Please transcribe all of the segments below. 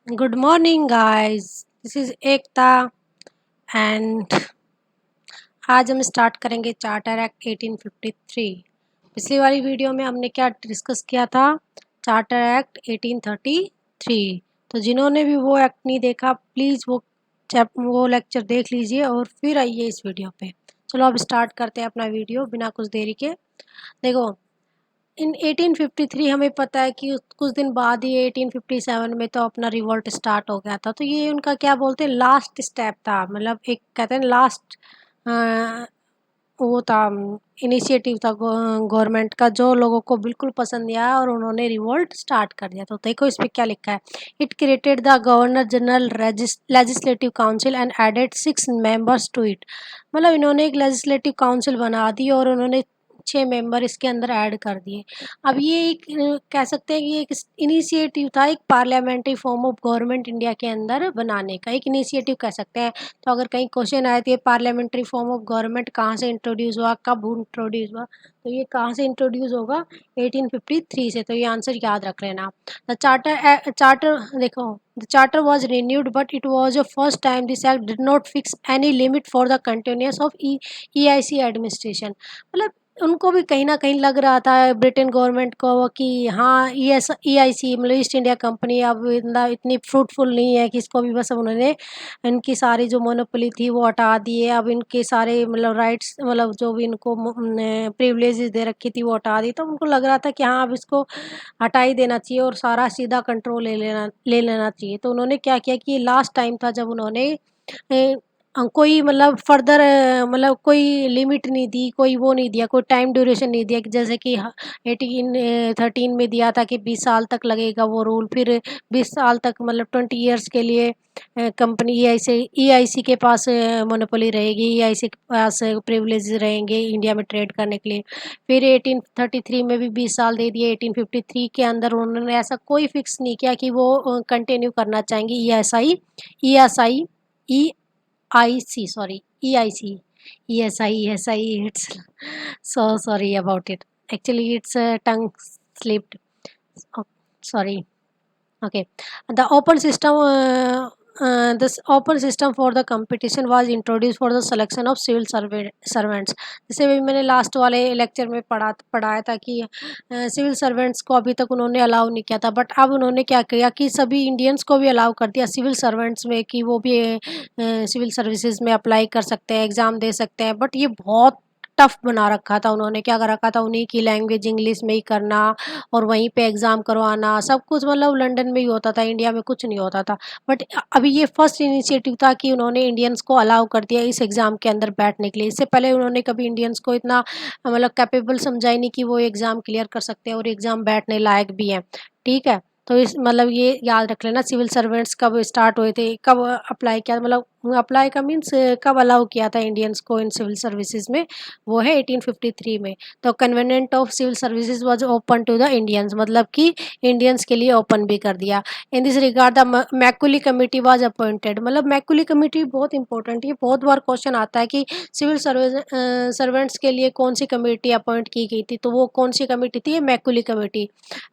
Good morning, guys. This is Ekta, and आज हम start करेंगे चार्टर एक्ट 1853। पिछली वाली वीडियो में हमने क्या डिस्कस किया था? Charter act 1833। तो जिन्होंने भी वो एक्ट नहीं देखा, प्लीज़ वो लेक्चर देख लीजिए और फिर आइए इस वीडियो पे। चलो अब स्टार्ट करते हैं अपना वीडियो बिना कुछ देरी के। देखो, इन 1853 हमें पता है कि कुछ दिन बाद ही 1857 में तो अपना रिवॉल्ट स्टार्ट हो गया था। तो ये उनका क्या बोलते हैं, लास्ट स्टेप था, मतलब एक कहते हैं लास्ट वो था, इनिशिएटिव था गवर्नमेंट का, जो लोगों को बिल्कुल पसंद नहीं आया और उन्होंने रिवोल्ट स्टार्ट कर दिया। तो देखो इस पे क्या लिखा है। It created the governor general legislative council and added 6 members to it. मतलब इन्होंने एक लेजिस्लेटिव काउंसिल बना दी और उन्होंने 6 मेंबर इसके अंदर ऐड कर दिए। अब ये एक कह सकते हैं कि एक इनिशिएटिव था, एक parliamentary form of government India के अंदर बनाने का एक इनिशिएटिव कह सकते हैं। तो अगर कहीं क्वेश्चन आए तो ये पार्लियामेंट्री फॉर्म ऑफ गवर्नमेंट कहाँ से इंट्रोड्यूस हुआ, कब इंट्रोड्यूस हुआ, तो ये कहाँ से इंट्रोड्यूस होगा? 1853 से। तो ये आंसर याद रख लेना। द चार्टर देखो, the charter was renewed but it was the first time this act did not fix any limit for the continuance of EIC administration। मतलब उनको भी कहीं न कहीं लग रहा था ब्रिटेन गवर्नमेंट को कि हाँ, EIC मतलब ईस्ट इंडिया कंपनी अब इतनी फ्रूटफुल नहीं है कि इसको भी बस उन्होंने इनकी सारी जो मोनोपोली थी वो हटा दी है। अब इनके सारे मतलब राइट्स, मतलब जो भी इनको प्रिविलेजेस दे रखी थी वो हटा दी। तो उनको लग रहा था कि हाँ, अब इसको हटा ही देना चाहिए और सारा सीधा कंट्रोल ले लेना चाहिए। तो उन्होंने क्या किया कि लास्ट टाइम था जब उन्होंने कोई मतलब फर्दर मतलब कोई लिमिट नहीं दी, कोई वो नहीं दिया, कोई टाइम ड्यूरेशन नहीं दिया कि जैसे कि 1813 में दिया था कि 20 साल तक लगेगा वो रूल, फिर 20 साल तक मतलब 20 ईयर्स के लिए कंपनी ईआईसी के पास मोनोपोली रहेगी, ईआईसी के पास प्रिविलेजेस रहेंगे इंडिया में ट्रेड करने के लिए। फिर 1833 में भी 20 साल दे दिए। 1853 के अंदर उन्होंने ऐसा कोई फिक्स नहीं किया कि वो कंटिन्यू करना चाहेंगे ESI EIC sorry EIC ESI it's so sorry about it, actually it's tongue slipped. Oh, sorry. Okay. The open system, this open system for the competition was introduced for the selection of civil servants। जैसे भी मैंने last वाले lecture में पढ़ाया था कि civil servants को अभी तक उन्होंने अलाउ नहीं किया था, बट अब उन्होंने क्या किया कि सभी इंडियंस को भी अलाउ कर दिया सिविल सर्वेंट्स में, कि वो भी सिविल सर्विसेज में अप्लाई कर सकते हैं, एग्ज़ाम दे सकते हैं। बट ये बहुत टफ बना रखा था उन्होंने, क्या कर रखा था, उन्हीं की लैंग्वेज इंग्लिश में ही करना और वहीं पे एग्ज़ाम करवाना, सब कुछ मतलब लंदन में ही होता था, इंडिया में कुछ नहीं होता था। बट अभी ये फर्स्ट इनिशिएटिव था कि उन्होंने इंडियंस को अलाउ कर दिया इस एग्ज़ाम के अंदर बैठने के लिए। इससे पहले उन्होंने कभी इंडियंस को इतना मतलब कैपेबल समझा ही नहीं कि वो एग्ज़ाम क्लियर कर सकते हैं और एग्ज़ाम बैठने लायक भी हैं। ठीक है? तो इस मतलब ये याद रख लेना, सिविल सर्वेंट्स कब स्टार्ट हुए थे, कब अप्लाई किया, मतलब अप्लाई का मीन्स कब अलाउ किया था इंडियंस को इन सिविल सर्विसेज में, वो है 1853 में। तो convent of civil services was open to the Indians, मतलब कि इंडियंस के लिए ओपन भी कर दिया। In this regard the Macaulay committee was appointed. मतलब मैकुली कमेटी बहुत इंपॉर्टेंट है, बहुत बार क्वेश्चन आता है कि सिविल सर्वेंट्स के लिए कौन सी कमेटी अपॉइंट की गई थी, तो वो कौन सी कमेटी थी? ये मैकुली कमेटी।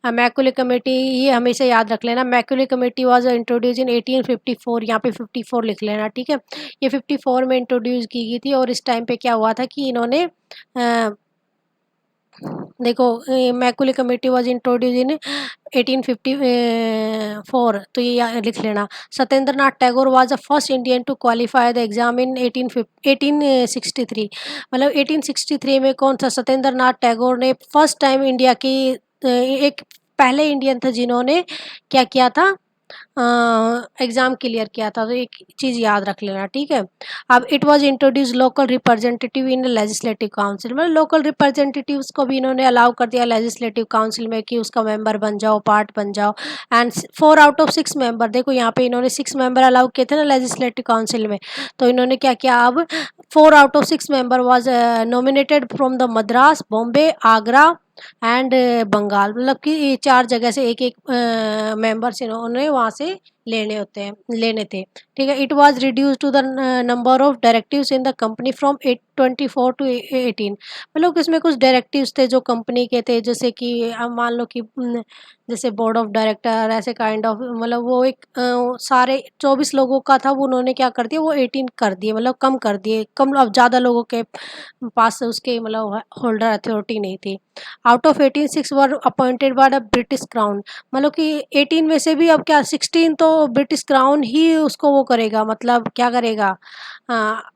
मैकुली कमेटी ये हमेशा याद रख लेना। मैकुली कमेटी वाज इंट्रोड्यूस इन 1854, यहाँ पे 54 लिख लेना, ठीक है? ये 54 में इंट्रोड्यूस की गई थी और इस टाइम पे क्या हुआ था कि इन्होंने देखो, Macaulay committee was introduce in 1854, तो ये लिख लेना। Satyendra Nath Tagore was the first Indian to qualify the exam in 1863। मतलब 1863 में कौन सा सत्येंद्र नाथ टैगोर ने फर्स्ट टाइम इंडिया की एक पहले इंडियन थे जिन्होंने क्या किया था, एग्ज़ाम क्लियर किया था। तो एक चीज़ याद रख लेना, ठीक है? अब it was introduce local representative in legislative council, मतलब लोकल रिप्रेजेंटेटिव्स को भी इन्होंने अलाउ कर दिया लेजिस्लेटिव काउंसिल में कि उसका मेंबर बन जाओ, पार्ट बन जाओ। एंड 4 आउट ऑफ 6 मेंबर, देखो यहाँ पे इन्होंने 6 मेंबर अलाउ किए थे ना लेजिस्लेटिव काउंसिल में, तो इन्होंने क्या किया, अब 4 out of 6 member was nominated from the Madras, Bombay, Agra and Bengal. मतलब कि ये 4 जगह से एक एक मेंबर्स इन्होंने वहाँ से लेने थे, ठीक है। It was reduce to the number of directives in the company from 24 to 18। मतलब इसमें कुछ डायरेक्टिव्स थे जो कंपनी के थे, जैसे कि मान लो कि जैसे बोर्ड ऑफ डायरेक्टर ऐसे काइंड ऑफ, मतलब वो एक सारे 24 लोगों का था, वो उन्होंने क्या कर दिया, वो 18 कर दिए, मतलब कम कर दिए, कम, अब ज़्यादा लोगों के पास उसके मतलब होल्डर अथॉरिटी नहीं थी। Out of 18 6 were appointed by the British crown. मतलब कि 18 में से भी अब क्या 16 तो ब्रिटिश क्राउन ही उसको वो करेगा, मतलब क्या करेगा,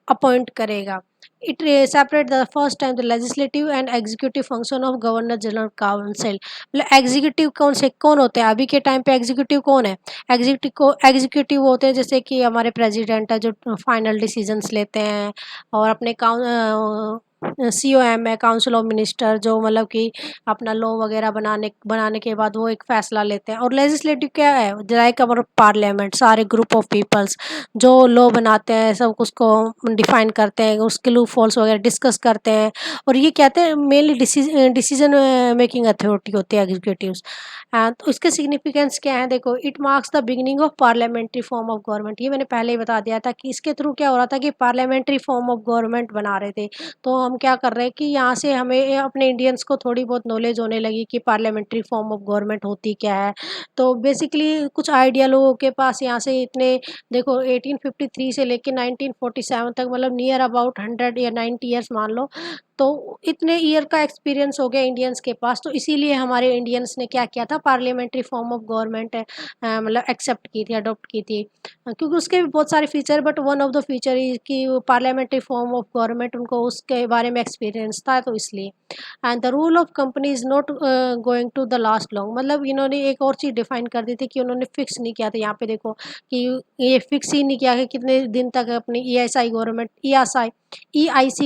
अपॉइंट करेगा। It separate the first time the legislative and executive function of governor general council. मतलब एग्जीक्यूटिव कौन होते हैं अभी के टाइम पे, एग्जीक्यूटिव कौन है, एग्जीक्यूटिव होते हैं जैसे कि हमारे प्रेसिडेंट है जो फाइनल डिसीजंस लेते हैं, और अपने COM है, काउंसिल ऑफ मिनिस्टर, जो मतलब कि अपना लॉ वगैरह बनाने के बाद वो एक फैसला लेते हैं। और लेजिस्लेटिव क्या है, लाइक अवर पार्लियामेंट, सारे ग्रुप ऑफ पीपल्स जो लॉ बनाते हैं, सब उसको डिफाइन करते हैं, उसके लूप होल्स वगैरह डिस्कस करते हैं। और ये कहते हैं मेनली डिसीजन मेकिंग अथॉरिटी होती है एग्जीक्यूटिव्स। तो इसके सिग्निफिकेंस क्या है, देखो, it marks the beginning of parliamentary form of government. ये मैंने पहले ही बता दिया था कि इसके थ्रू क्या हो रहा था कि पार्लियामेंट्री फॉर्म ऑफ गवर्नमेंट बना रहे थे। तो हम क्या कर रहे हैं कि यहाँ से हमें अपने इंडियंस को थोड़ी बहुत नॉलेज होने लगी कि पार्लियामेंट्री फॉर्म ऑफ गवर्नमेंट होती क्या है। तो बेसिकली कुछ आइडिया लोगों के पास यहाँ से इतने, देखो 1853 से लेके 1947 तक, मतलब नियर अबाउट 100 या 90 ईयर्स मान लो, तो इतने ईयर का एक्सपीरियंस हो गया इंडियंस के पास। तो इसीलिए हमारे इंडियंस ने क्या किया था, पार्लियामेंट्री फॉर्म ऑफ गवर्नमेंट मतलब एक्सेप्ट की थी, अडॉप्ट की थी। क्योंकि उसके भी बहुत सारे feature, but one of the feature is कि पार्लियामेंट्री फॉर्म ऑफ गवर्नमेंट, उनको उसके बारे में एक्सपीरियंस था, तो इसलिए। And the rule of company is not going to the last long. मतलब इन्होंने एक और चीज़ डिफाइन कर दी थी कि उन्होंने फिक्स नहीं किया था, यहाँ पे देखो कि ये फिक्स ही नहीं किया कि कितने दिन तक अपनी EIC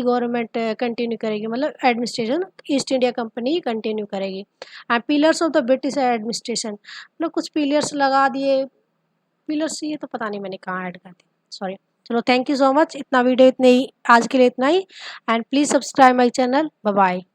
गवर्नमेंट कंटिन्यू करेगी, मतलब administration East India company continue करेगी। And pillars of the British administration, मतलब कुछ पिलर्स लगा दिए। पिलर्स ये तो पता नहीं मैंने कहाँ ऐड कर दी, सॉरी। चलो, थैंक यू सो मच, इतना वीडियो, इतने ही आज के लिए, इतना ही। And please subscribe my channel. Bye bye.